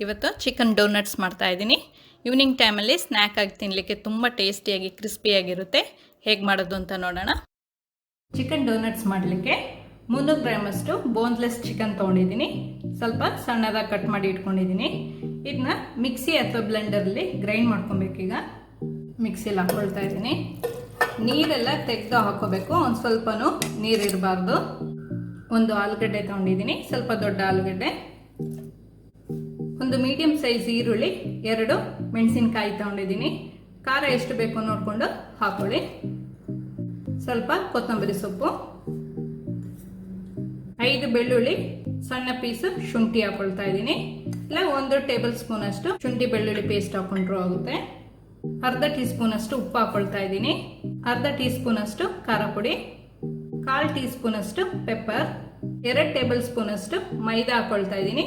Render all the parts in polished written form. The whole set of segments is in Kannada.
ಇವತ್ತು ಚಿಕನ್ ಡೋನಟ್ಸ್ ಮಾಡ್ತಾ ಇದ್ದೀನಿ. ಈವ್ನಿಂಗ್ ಟೈಮಲ್ಲಿ ಸ್ನ್ಯಾಕ್ ಆಗಿ ತಿನ್ನಲಿಕ್ಕೆ ತುಂಬ ಟೇಸ್ಟಿಯಾಗಿ ಕ್ರಿಸ್ಪಿಯಾಗಿರುತ್ತೆ. ಹೇಗೆ ಮಾಡೋದು ಅಂತ ನೋಡೋಣ. ಚಿಕನ್ ಡೋನಟ್ಸ್ ಮಾಡಲಿಕ್ಕೆ 300 ಗ್ರಾಮಷ್ಟು ಬೋನ್ಲೆಸ್ ಚಿಕನ್ ತೊಗೊಂಡಿದ್ದೀನಿ. ಸ್ವಲ್ಪ ಸಣ್ಣದಾಗಿ ಕಟ್ ಮಾಡಿ ಇಟ್ಕೊಂಡಿದ್ದೀನಿ. ಇದನ್ನ ಮಿಕ್ಸಿ ಅಥವಾ ಬ್ಲೆಂಡರಲ್ಲಿ ಗ್ರೈಂಡ್ ಮಾಡ್ಕೊಬೇಕೀಗ. ಮಿಕ್ಸಿಯಲ್ಲಿ ಹಾಕ್ಕೊಳ್ತಾ ಇದ್ದೀನಿ. ನೀರೆಲ್ಲ ತೆಗೆದು ಹಾಕೋಬೇಕು, ಒಂದು ಸ್ವಲ್ಪನೂ ನೀರಿರಬಾರ್ದು. ಒಂದು ಆಲೂಗಡ್ಡೆ ತೊಗೊಂಡಿದ್ದೀನಿ, ಸ್ವಲ್ಪ ದೊಡ್ಡ ಆಲೂಗಡ್ಡೆ, ಒಂದು ಮೀಡಿಯಂ ಸೈಜ್ ಈರುಳ್ಳಿ, 2 ಮೆಣಸಿನಕಾಯಿ ತೊಗೊಂಡಿದ್ದೀನಿ. ಖಾರ ಎಷ್ಟು ಬೇಕು ನೋಡಿಕೊಂಡು ಹಾಕೊಳ್ಳಿ. ಸ್ವಲ್ಪ ಕೊತ್ತಂಬರಿ ಸೊಪ್ಪು, 5 ಬೆಳ್ಳುಳ್ಳಿ, ಸಣ್ಣ ಪೀಸ್ ಶುಂಠಿ ಹಾಕೊಳ್ತಾ ಇದ್ದೀನಿ. ಇಲ್ಲ 1 ಟೇಬಲ್ ಸ್ಪೂನ್ ಅಷ್ಟು ಶುಂಠಿ ಬೆಳ್ಳುಳ್ಳಿ ಪೇಸ್ಟ್ ಹಾಕೊಂಡ್ರು ಆಗುತ್ತೆ. ಅರ್ಧ ಟೀ ಸ್ಪೂನ್ ಅಷ್ಟು ಉಪ್ಪು ಹಾಕೊಳ್ತಾ ಇದ್ದೀನಿ. ಅರ್ಧ ಟೀ ಸ್ಪೂನ್ ಅಷ್ಟು ಖಾರ ಪುಡಿ, 1/4 ಟೀ ಸ್ಪೂನ್ ಅಷ್ಟು ಪೆಪ್ಪರ್, 2 ಟೇಬಲ್ ಸ್ಪೂನ್ ಅಷ್ಟು ಮೈದಾ ಹಾಕೊಳ್ತಾ ಇದ್ದೀನಿ.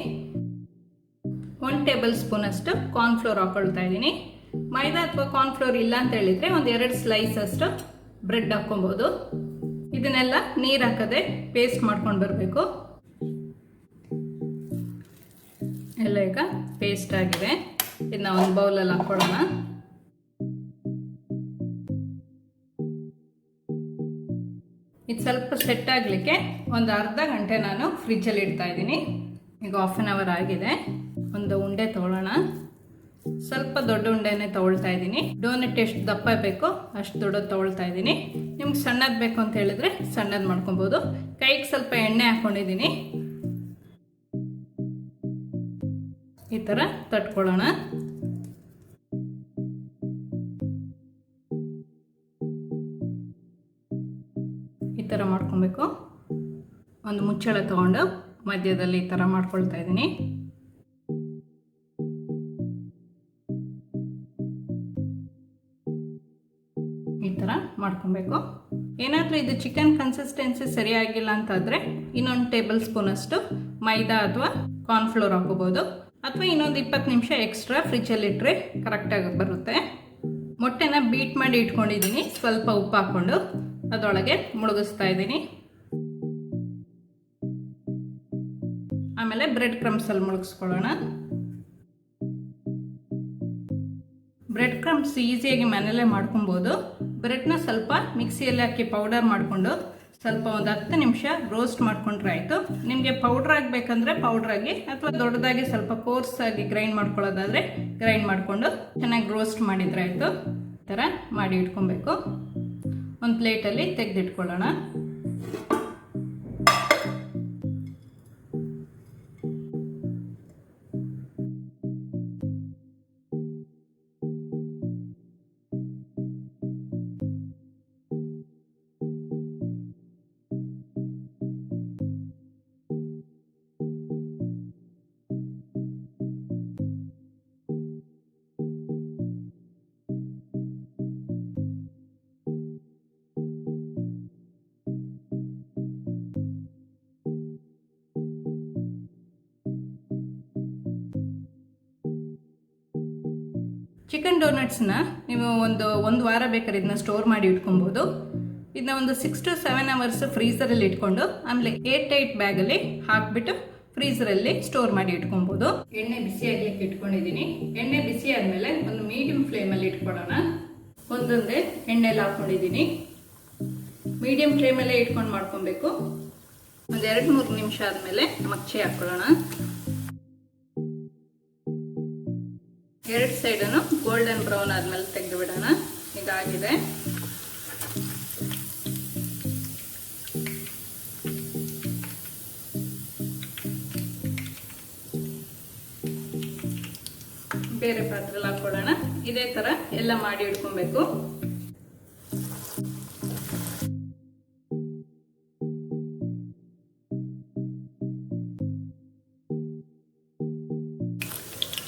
1 ಟೇಬಲ್ ಸ್ಪೂನ್ ಅಷ್ಟು ಕಾರ್ನ್ಫ್ಲೋರ್ ಹಾಕೊಳ್ತಾ ಇದ್ದೀನಿ. ಮೈದಾ ಅಥವಾ ಕಾರ್ನ್ಫ್ಲೋರ್ ಇಲ್ಲ ಅಂತ ಹೇಳಿದ್ರೆ 2 ಸ್ಲೈಸ್ ಅಷ್ಟು ಬ್ರೆಡ್ ಹಾಕೊಬಹುದು. ಇದನ್ನೆಲ್ಲ ನೀರು ಹಾಕದೆ ಪೇಸ್ಟ್ ಮಾಡ್ಕೊಂಡು ಬರಬೇಕು. ಎಲ್ಲ ಈಗ ಪೇಸ್ಟ್ ಆಗಿದೆ. ಇದನ್ನ ಒಂದು ಬೌಲಲ್ಲಿ ಹಾಕೊಳ್ಳೋಣ. ಇದು ಸ್ವಲ್ಪ ಸೆಟ್ ಆಗಲಿಕ್ಕೆ ಒಂದು ಅರ್ಧ ಗಂಟೆ ನಾನು ಫ್ರಿಜ್ಜಲ್ಲಿ ಇಡ್ತಾ ಇದ್ದೀನಿ. ಈಗ 1/2 ಅವರ್ ಆಗಿದೆ. ಒಂದು ಉಂಡೆ ತೊಗೊಳ್ಳೋಣ. ಸ್ವಲ್ಪ ದೊಡ್ಡ ಉಂಡೆನೇ ತೊಗೊಳ್ತಾ ಇದ್ದೀನಿ. ಡೋನಟ್ ಎಷ್ಟು ದಪ್ಪ ಬೇಕೋ ಅಷ್ಟು ದೊಡ್ಡದು ತೊಗೊಳ್ತಾ ಇದ್ದೀನಿ. ನಿಮ್ಗೆ ಸಣ್ಣದು ಬೇಕು ಅಂತ ಹೇಳಿದ್ರೆ ಸಣ್ಣದು ಮಾಡ್ಕೊಬೋದು. ಕೈಗೆ ಸ್ವಲ್ಪ ಎಣ್ಣೆ ಹಾಕೊಂಡಿದ್ದೀನಿ. ಈ ಥರ ತಟ್ಕೊಳ್ಳೋಣ. ಈ ಥರ ಮಾಡ್ಕೊಬೇಕು. ಒಂದು ಮುಚ್ಚಳ ತಗೊಂಡು ಮಧ್ಯದಲ್ಲಿ ಈ ಥರ ಮಾಡ್ಕೊಳ್ತಾ ಇದ್ದೀನಿ. ಈ ಥರ ಮಾಡ್ಕೊಬೇಕು. ಏನಾದರೂ ಇದು ಚಿಕನ್ ಕನ್ಸಿಸ್ಟೆನ್ಸಿ ಸರಿಯಾಗಿಲ್ಲ ಅಂತಾದರೆ ಇನ್ನೊಂದು ಟೇಬಲ್ ಸ್ಪೂನ್ ಅಷ್ಟು ಮೈದಾ ಅಥವಾ ಕಾರ್ನ್ಫ್ಲೋರ್ ಹಾಕೋಬೋದು. ಅಥವಾ ಇನ್ನೊಂದು 20 ನಿಮಿಷ ಎಕ್ಸ್ಟ್ರಾ ಫ್ರಿಜ್ಜಲ್ಲಿ ಇಟ್ಟರೆ ಕರೆಕ್ಟಾಗಿ ಬರುತ್ತೆ. ಮೊಟ್ಟೆನ ಬೀಟ್ ಮಾಡಿ ಇಟ್ಕೊಂಡಿದ್ದೀನಿ. ಸ್ವಲ್ಪ ಉಪ್ಪು ಹಾಕ್ಕೊಂಡು ಅದರೊಳಗೆ ಮುಳುಗಿಸ್ತಾ ಇದ್ದೀನಿ. ಆಮೇಲೆ ಬ್ರೆಡ್ ಕ್ರಮ್ಸಲ್ಲಿ ಮುಳುಗಿಸ್ಕೊಳ್ಳೋಣ. ಬ್ರೆಡ್ ಕ್ರಮ್ಸ್ ಈಸಿಯಾಗಿ ಮನೆಯಲ್ಲೇ ಮಾಡ್ಕೊಬೋದು. ಬ್ರೆಡ್ನ ಸ್ವಲ್ಪ ಮಿಕ್ಸಿಯಲ್ಲಿ ಹಾಕಿ ಪೌಡರ್ ಮಾಡಿಕೊಂಡು ಸ್ವಲ್ಪ ಒಂದು 10 ನಿಮಿಷ ರೋಸ್ಟ್ ಮಾಡ್ಕೊಂಡ್ರೆ ಆಯಿತು. ನಿಮಗೆ ಪೌಡ್ರ್ ಆಗಬೇಕಂದ್ರೆ ಪೌಡ್ರಾಗಿ, ಅಥವಾ ದೊಡ್ಡದಾಗಿ ಸ್ವಲ್ಪ ಕೋರ್ಸಾಗಿ ಗ್ರೈಂಡ್ ಮಾಡ್ಕೊಳ್ಳೋದಾದರೆ ಗ್ರೈಂಡ್ ಮಾಡಿಕೊಂಡು ಚೆನ್ನಾಗಿ ರೋಸ್ಟ್ ಮಾಡಿದರೆ ಆಯಿತು. ಈ ಥರ ಮಾಡಿ ಇಟ್ಕೊಬೇಕು. ಒಂದು ಪ್ಲೇಟಲ್ಲಿ ತೆಗೆದಿಟ್ಕೊಳ್ಳೋಣ. ಚಿಕನ್ ಡೋನಟ್ಸ್ನ ನೀವು ಒಂದು ವಾರ ಬೇಕಾದ್ರೆ ಇದನ್ನ ಸ್ಟೋರ್ ಮಾಡಿ ಇಟ್ಕೊಬೋದು. ಇದನ್ನ ಒಂದು 6 to 7 ಅವರ್ಸ್ ಫ್ರೀಸರಲ್ಲಿ ಇಟ್ಕೊಂಡು ಆಮೇಲೆ ಏರ್ ಟೈಟ್ ಬ್ಯಾಗಲ್ಲಿ ಹಾಕ್ಬಿಟ್ಟು ಫ್ರೀಸರಲ್ಲಿ ಸ್ಟೋರ್ ಮಾಡಿ ಇಟ್ಕೊಬೋದು. ಎಣ್ಣೆ ಬಿಸಿ ಆಗ್ಲಿಕ್ಕೆ ಇಟ್ಕೊಂಡಿದ್ದೀನಿ. ಎಣ್ಣೆ ಬಿಸಿ ಆದಮೇಲೆ ಒಂದು ಮೀಡಿಯಂ ಫ್ಲೇಮಲ್ಲಿ ಇಟ್ಕೊಳ್ಳೋಣ. ಒಂದೊಂದೇ ಎಣ್ಣೆಲ್ಲಿ ಹಾಕ್ಕೊಂಡಿದ್ದೀನಿ. ಮೀಡಿಯಂ ಫ್ಲೇಮಲ್ಲೇ ಇಟ್ಕೊಂಡು ಮಾಡ್ಕೊಬೇಕು. ಒಂದು 2-3 ನಿಮಿಷ ಆದಮೇಲೆ ಮಚ್ಚೆ ಹಾಕ್ಕೊಳ್ಳೋಣ. 2 ಸೈಡನ್ನು ಗೋಲ್ಡನ್ ಬ್ರೌನ್ ಆದಮೇಲೆ ತೆಗೆದು ಬಿಡೋಣ. ಇದಾಗಿದೆ. ಬೇರೆ ಪಾತ್ರೆಯಲ್ಲಿ ಹಾಕೊಳ್ಳೋಣ. ಇದೇ ಥರ ಎಲ್ಲ ಮಾಡಿ ಇಟ್ಕೊಬೇಕು.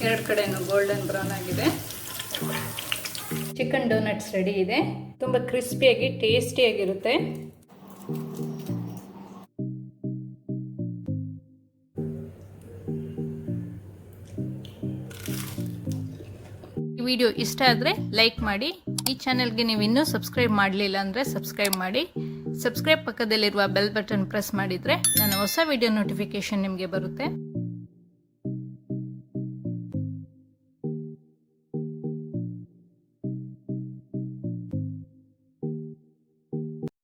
ಎರಡು ಕಡೆನೂ ಗೋಲ್ಡನ್ ಬ್ರೌನ್ ಆಗಿದೆ. ಚಿಕನ್ ಡೋನಟ್ಸ್ ರೆಡಿ ಇದೆ. ತುಂಬ ಕ್ರಿಸ್ಪಿಯಾಗಿ ಟೇಸ್ಟಿಯಾಗಿರುತ್ತೆ. ಈ ವಿಡಿಯೋ ಇಷ್ಟ ಆದರೆ ಲೈಕ್ ಮಾಡಿ. ಈ ಚಾನೆಲ್ಗೆ ನೀವು ಇನ್ನೂ ಸಬ್ಸ್ಕ್ರೈಬ್ ಮಾಡಲಿಲ್ಲ ಅಂದರೆ ಸಬ್ಸ್ಕ್ರೈಬ್ ಮಾಡಿ. ಸಬ್ಸ್ಕ್ರೈಬ್ ಪಕ್ಕದಲ್ಲಿರುವ ಬೆಲ್ ಬಟನ್ ಪ್ರೆಸ್ ಮಾಡಿದರೆ ನನ್ನ ಹೊಸ ವಿಡಿಯೋ ನೋಟಿಫಿಕೇಶನ್ ನಿಮಗೆ ಬರುತ್ತೆ.